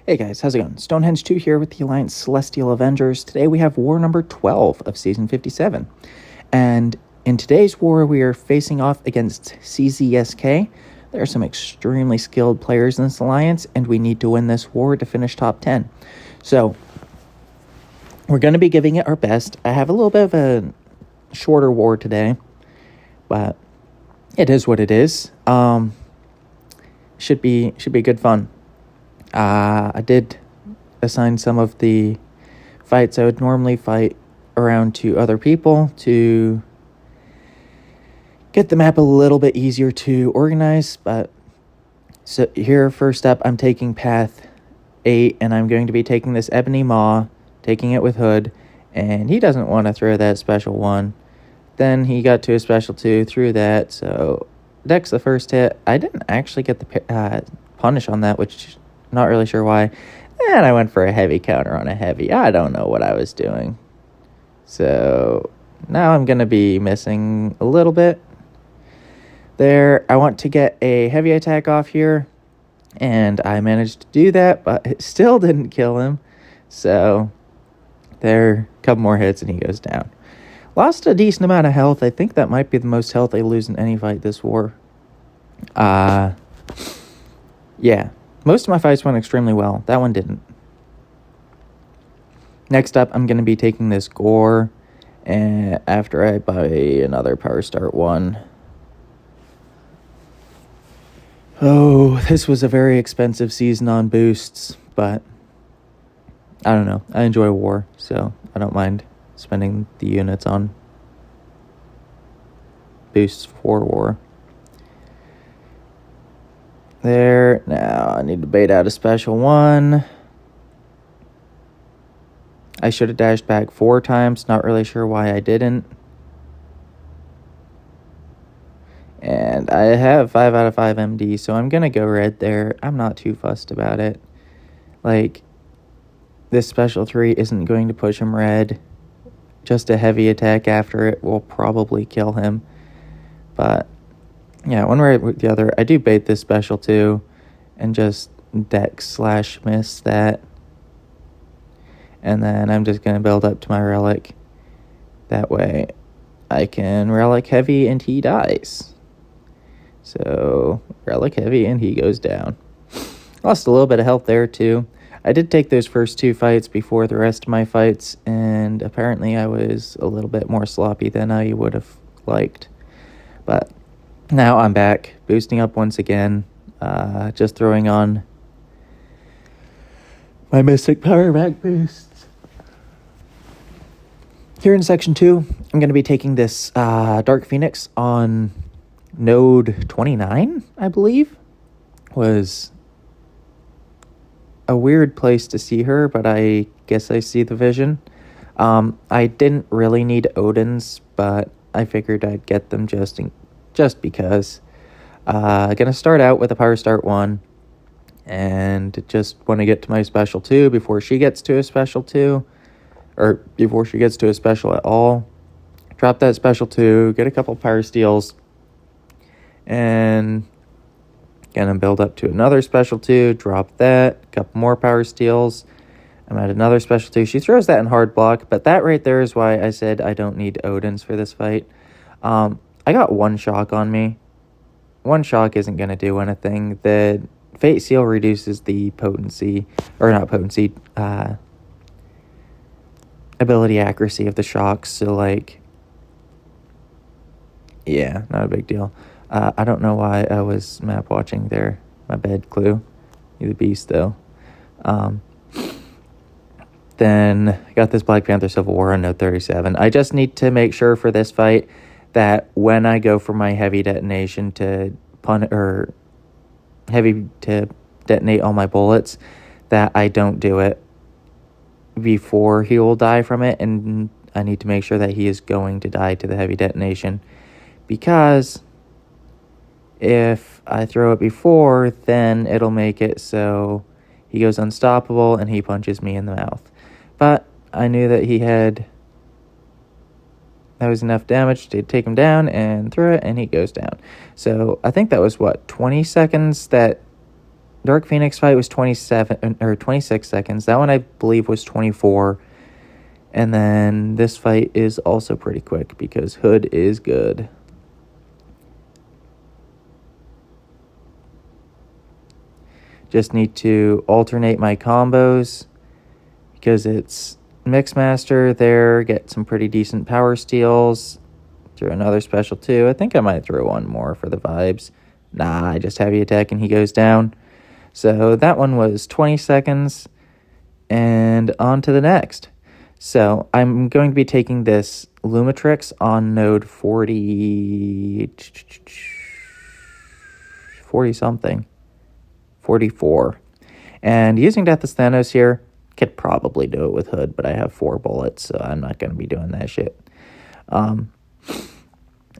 Hey guys, how's it going? Stonehenge 2 here with the Alliance Celestial Avengers. Today we have war number 12 of Season 57. And in today's war, we are facing off against CZSK. There are some extremely skilled players in this alliance, and we need to win this war to finish top 10. So, we're going to be giving it our best. I have a little bit of a shorter war today, but it is what it is. Should be good fun. I did assign some of the fights I would normally fight around to other people to get the map a little bit easier to organize. But so here, first up, I'm taking path 8, and I'm going to be taking this Ebony Maw, taking it with Hood, and he doesn't want to throw that special 1. Then he got to a special 2, threw that, so Dex the first hit. I didn't actually get the punish on that, which not really sure why. And I went for a heavy counter on a heavy. I don't know what I was doing. So now I'm going to be missing a little bit there. I want to get a heavy attack off here, and I managed to do that, but it still didn't kill him. So there, a couple more hits and he goes down. Lost a decent amount of health. I think that might be the most health I lose in any fight this war. Yeah. Most of my fights went extremely well. That one didn't. Next up, I'm going to be taking this Gore, and after I buy another Power Start 1. Oh, this was a very expensive season on boosts, but I don't know. I enjoy war, so I don't mind spending the units on boosts for war. There. Now I need to bait out a special 1. I should have dashed back 4 times. Not really sure why I didn't. And I have 5 out of 5 MD, so I'm going to go red there. I'm not too fussed about it. Like, this special 3 isn't going to push him red. Just a heavy attack after it will probably kill him. But yeah, one way or the other, I do bait this special 2 and just Dex/miss that. And then I'm just going to build up to my relic. That way I can relic heavy and he dies. So relic heavy and he goes down. Lost a little bit of health there too. I did take those first 2 fights before the rest of my fights, and apparently I was a little bit more sloppy than I would have liked. But now I'm back, boosting up once again, just throwing on my Mystic Power Back boosts. Here in Section 2, I'm going to be taking this Dark Phoenix on node 29, I believe. Was a weird place to see her, but I guess I see the vision. I didn't really need Odins, but I figured I'd get them just because. Gonna start out with a Power Start 1, and just want to get to my special 2 before she gets to a special 2, or before she gets to a special at all. Drop that special 2, get a couple Power Steals, and gonna build up to another special 2, drop that, a couple more Power Steals. I'm at another special 2. She throws that in hard block, but that right there is why I said I don't need Odins for this fight. I got 1 shock on me. 1 shock isn't going to do anything. The Fate Seal reduces the potency, or not potency, ability accuracy of the shocks. So, like, yeah, not a big deal. I don't know why I was map watching there. My bad, Clue. You're the beast, though. Then I got this Black Panther Civil War on node 37. I just need to make sure for this fight that when I go for my heavy detonation to heavy to detonate all my bullets, that I don't do it before he will die from it, and I need to make sure that he is going to die to the heavy detonation, because if I throw it before, then it'll make it so he goes unstoppable and he punches me in the mouth. But I knew that that was enough damage to take him down, and threw it, and he goes down. So I think that was, 20 seconds that Dark Phoenix fight was 27 or 26 seconds. That one I believe was 24. And then this fight is also pretty quick because Hood is good. Just need to alternate my combos because it's Mixmaster there. Get some pretty decent power steals. Throw another special too. I think I might throw one more for the vibes. Nah, I just heavy attack and he goes down. So that one was 20 seconds. And on to the next. So I'm going to be taking this Lumatrix on node 40 something. 44. And using Death as Thanos here, could probably do it with Hood, but I have 4 bullets, so I'm not going to be doing that shit.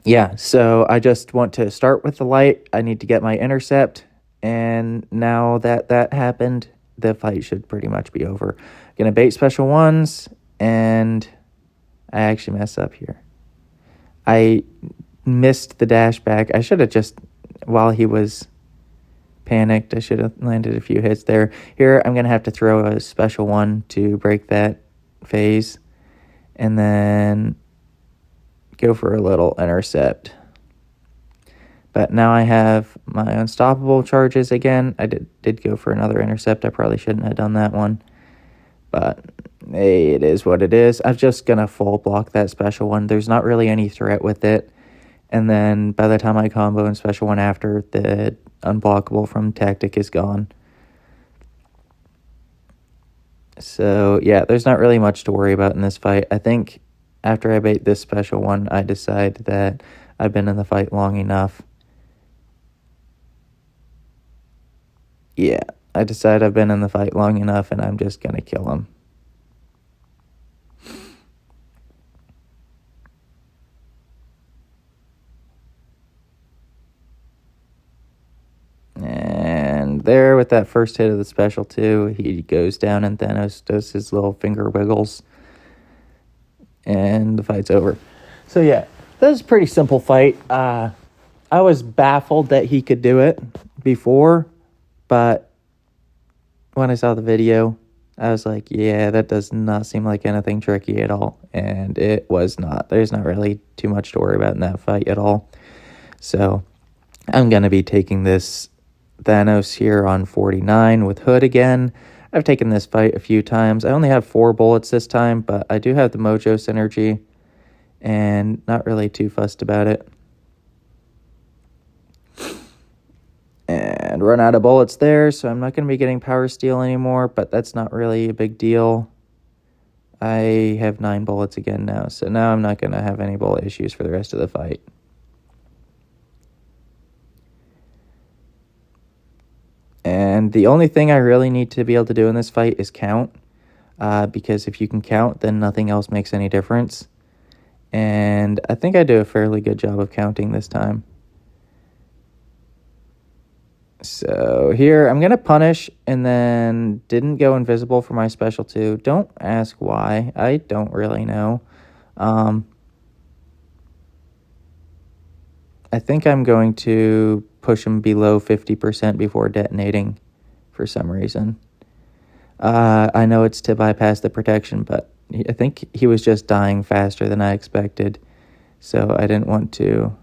Yeah, so I just want to start with the light. I need to get my intercept, and now that that happened, the fight should pretty much be over. Gonna bait special ones, and I actually messed up here. I missed the dash back. I should have just, while he was panicked, I should have landed a few hits there. Here, I'm going to have to throw a special one to break that phase, and then go for a little intercept. But now I have my unstoppable charges again. I did go for another intercept. I probably shouldn't have done that one. But hey, it is what it is. I'm just going to full block that special one. There's not really any threat with it. And then by the time I combo and special one after, the unblockable from tactic is gone. So yeah, there's not really much to worry about in this fight. I think after I bait this special one, I decide that I've been in the fight long enough. Yeah, I decide I've been in the fight long enough and I'm just going to kill him. And there with that first hit of the special too, he goes down and Thanos does his little finger wiggles. And the fight's over. So yeah, that was a pretty simple fight. I was baffled that he could do it before, but when I saw the video, I was like, yeah, that does not seem like anything tricky at all. And it was not. There's not really too much to worry about in that fight at all. So I'm going to be taking this Thanos here on 49 with Hood again. I've taken this fight a few times. I only have 4 bullets this time, but I do have the Mojo synergy and not really too fussed about it. And run out of bullets there, so I'm not going to be getting power steal anymore, but that's not really a big deal. I have 9 bullets again now, so now I'm not going to have any bullet issues for the rest of the fight. And the only thing I really need to be able to do in this fight is count, because if you can count, then nothing else makes any difference. And I think I do a fairly good job of counting this time. So here, I'm going to punish and then didn't go invisible for my special 2. Don't ask why. I don't really know. I think I'm going to push him below 50% before detonating for some reason. I know it's to bypass the protection, but I think he was just dying faster than I expected. So I didn't want to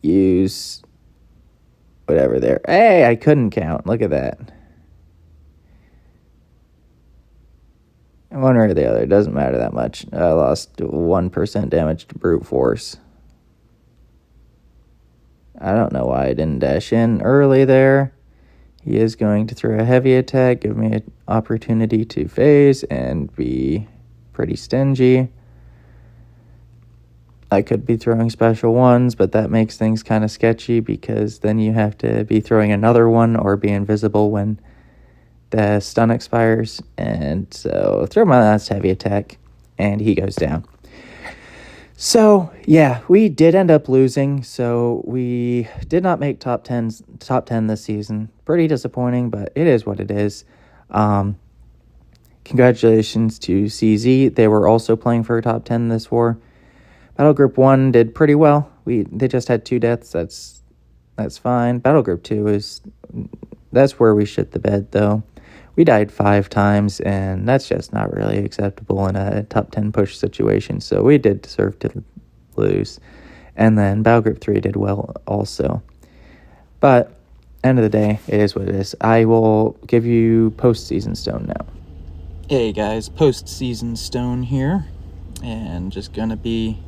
use whatever there. Hey, I couldn't count. Look at that. One or the other. It doesn't matter that much. I lost 1% damage to brute force. I don't know why I didn't dash in early there. He is going to throw a heavy attack, give me an opportunity to phase and be pretty stingy. I could be throwing special ones, but that makes things kind of sketchy because then you have to be throwing another one or be invisible when the stun expires. And so throw my last heavy attack and he goes down. So, yeah, we did end up losing, so we did not make top 10 this season. Pretty disappointing, but it is what it is. Congratulations to CZ. They were also playing for a top 10 this war. Battle Group 1 did pretty well. They just had 2 deaths. That's That's fine. Battle Group 2 is... That's where we shit the bed, though. We died 5 times, and that's just not really acceptable in a top 10 push situation, so we did deserve to lose. And then Battle Group 3 did well also. But, end of the day, it is what it is. I will give you postseason stone now. Hey guys, postseason stone here, and just gonna be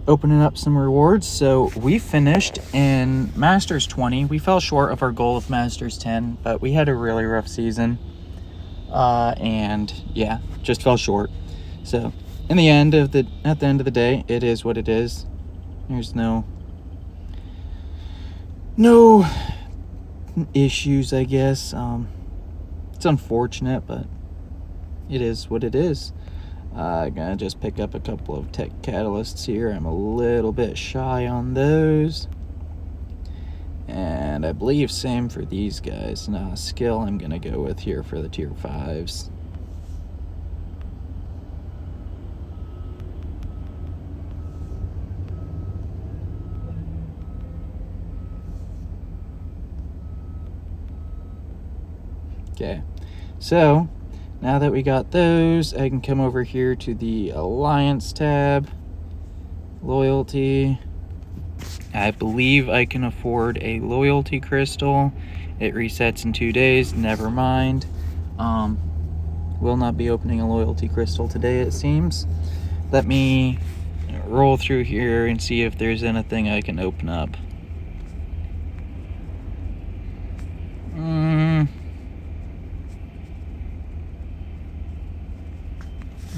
opening up some rewards. So we finished in Masters 20. We fell short of our goal of Masters 10, but we had a really rough season. And yeah, just fell short. So at the end of the day, it is what it is. There's no issues, I guess. It's unfortunate, but it is what it is. I'm gonna just pick up a couple of tech catalysts here. I'm a little bit shy on those. And I believe same for these guys. Now, skill I'm gonna go with here for the tier 5s. Okay, so now that we got those, I can come over here to the Alliance tab, Loyalty. I believe I can afford a Loyalty Crystal. It resets in 2 days, never mind. Will not be opening a Loyalty Crystal today, it seems. Let me roll through here and see if there's anything I can open up.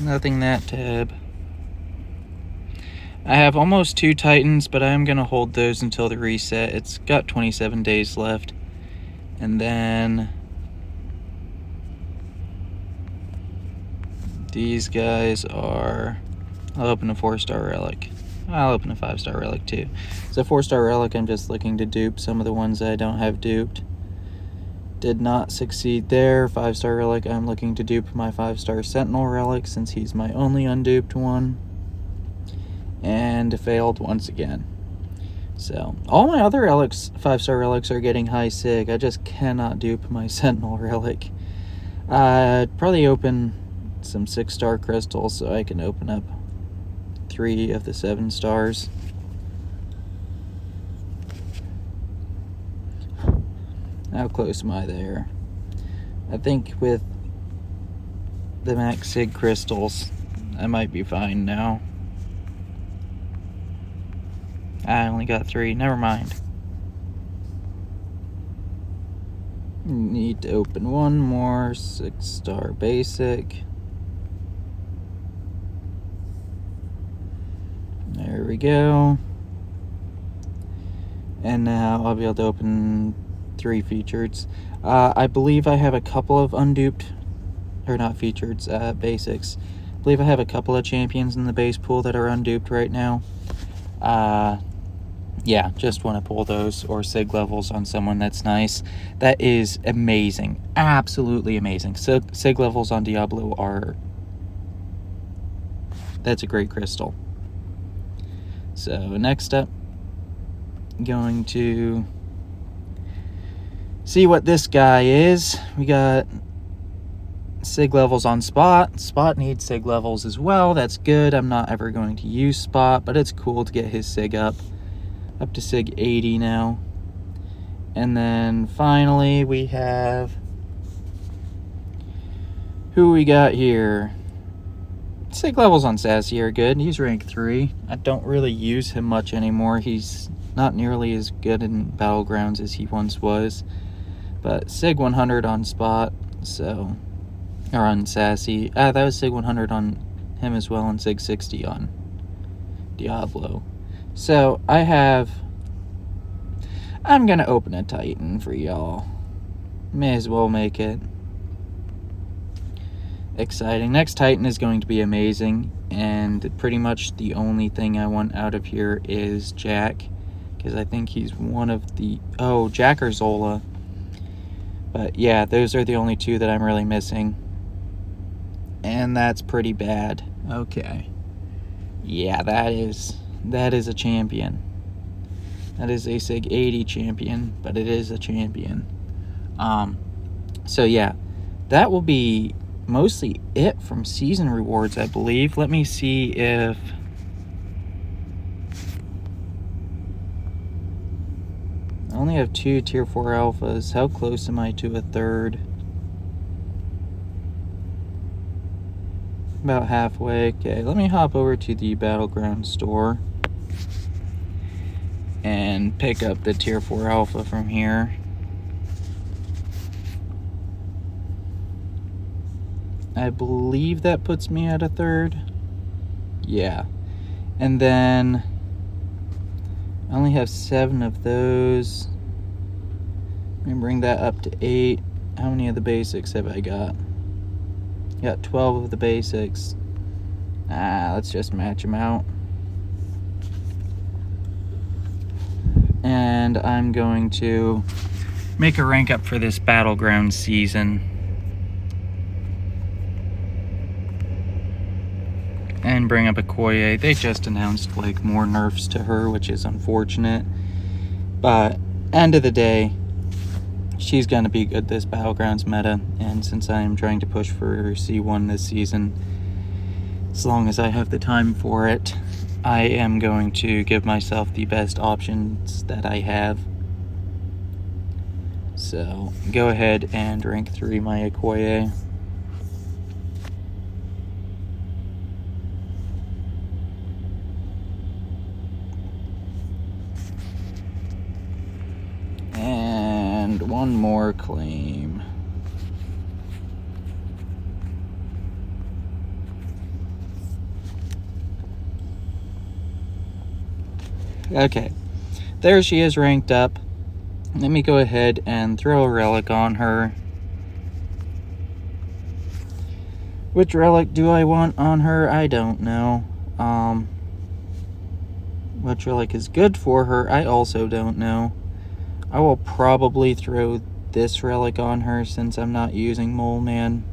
Nothing that tab. I have almost 2 Titans, but I'm going to hold those until the reset. It's got 27 days left. And then these guys are... I'll open a 4-star relic. I'll open a 5-star relic too. So 4-star relic, I'm just looking to dupe some of the ones I don't have duped. Did not succeed there. 5-star relic, I'm looking to dupe my 5-star Sentinel relic since he's my only unduped one. And failed once again. So all my other relics, 5-star relics, are getting high sig. I just cannot dupe my Sentinel relic. I'd probably open some 6-star crystals so I can open up 3 of the 7 stars. How close am I there? I think with the max sig crystals, I might be fine now. I only got 3. Never mind. Need to open one more 6-star basic. There we go. And now I'll be able to open 3 features. I believe I have a couple of unduped, or not features, basics. I believe I have a couple of champions in the base pool that are unduped right now. Yeah, just want to pull those or sig levels on someone that's nice. That is amazing. Absolutely amazing. So sig levels on Diablo are... That's a great crystal. So next up, going to see what this guy is. We got sig levels on Spot. Spot needs sig levels as well. That's good. I'm not ever going to use Spot, but it's cool to get his sig up to sig 80 now. And then finally we have... Who we got here? Sig levels on Sassy are good. He's rank 3. I don't really use him much anymore. He's not nearly as good in Battlegrounds as he once was. But Sig 100 on Spot, so... Or on Sassy. That was Sig 100 on him as well, and Sig 60 on Diablo. So, I'm gonna open a Titan for y'all. May as well make it exciting. Next Titan is going to be amazing, and pretty much the only thing I want out of here is Jack, because I think he's one of the... Oh, Jack or Zola. But yeah, those are the only 2 that I'm really missing. And that's pretty bad. Okay. Yeah, that is a champion. That is a Sig 80 champion, but it is a champion. So yeah, that will be mostly it from season rewards, I believe. Let me see if... I only have 2 tier 4 alphas. How close am I to a third? About halfway. Okay, let me hop over to the Battlegrounds store and pick up the tier 4 alpha from here. I believe that puts me at a third. Yeah. And then I only have 7 of those. Let me bring that up to 8. How many of the basics have I got? Got 12 of the basics. Let's just match them out. And I'm going to make a rank up for this Battlegrounds season. And bring up Okoye. They just announced like more nerfs to her, which is unfortunate. But end of the day, she's going to be good this Battlegrounds meta. And since I am trying to push for C1 this season, as long as I have the time for it, I am going to give myself the best options that I have. So go ahead and rank 3 my Okoye. And one more claim. Okay, there she is ranked up. Let me go ahead and throw a relic on her. Which relic do I want on her? I don't know. Which relic is good for her? I also don't know. I will probably throw this relic on her since I'm not using Mole Man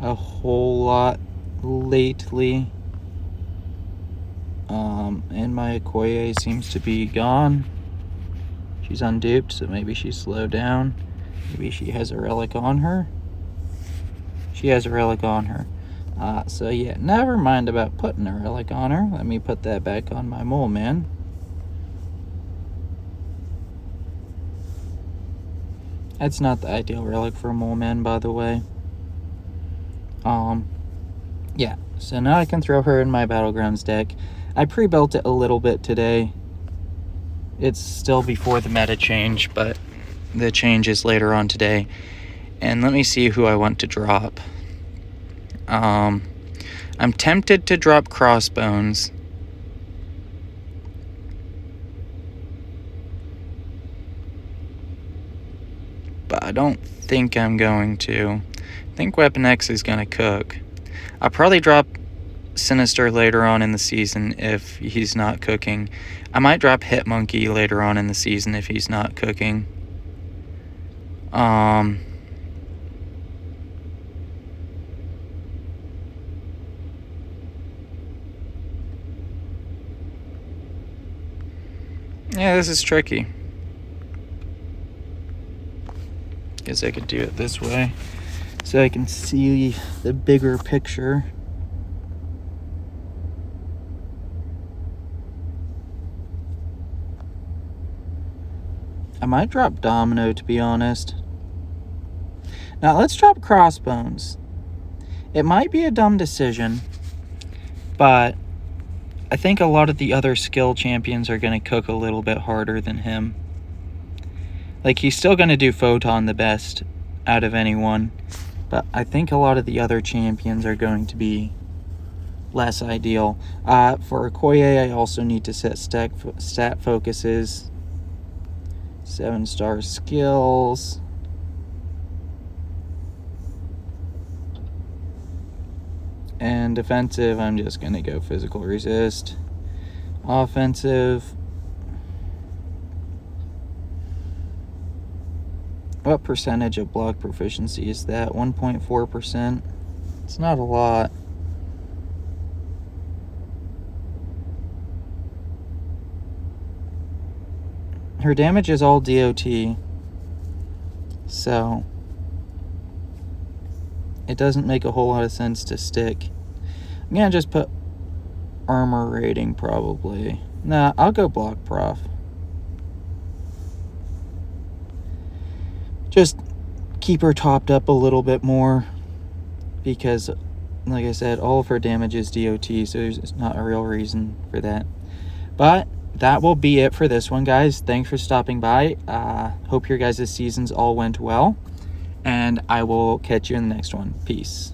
a whole lot lately. And my Okoye seems to be gone. She's unduped, so maybe she's slowed down. Maybe she has a relic on her. She has a relic on her. So yeah, never mind about putting a relic on her. Let me put that back on my Mole Man. That's not the ideal relic for a Mole Man, by the way. Yeah, so now I can throw her in my Battlegrounds deck. I pre-built it a little bit today. It's still before the meta change, but the change is later on today. And let me see who I want to drop. I'm tempted to drop Crossbones. But I don't think I'm going to. I think Weapon X is going to cook. I'll probably drop Sinister later on in the season if he's not cooking. I might drop Hitmonkey later on in the season if he's not cooking. Yeah, this is tricky. Guess I could do it this way so I can see the bigger picture. I might drop Domino, to be honest. Now let's drop Crossbones. It might be a dumb decision, but I think a lot of the other skill champions are going to cook a little bit harder than him. Like, he's still going to do Photon the best out of anyone, but I think a lot of the other champions are going to be less ideal. For Okoye, I also need to set stat focuses. 7-star skills. And defensive, I'm just going to go physical resist. Offensive. What percentage of block proficiency is that? 1.4%. It's not a lot. her damage is all DOT. So it doesn't make a whole lot of sense to stick. I'm gonna just put armor rating probably. Nah, I'll go block prof. Just keep her topped up a little bit more because, like I said, all of her damage is DOT, so there's not a real reason for that. But that will be it for this one, guys. Thanks for stopping by. Hope your guys' seasons all went well, and I will catch you in the next one. Peace.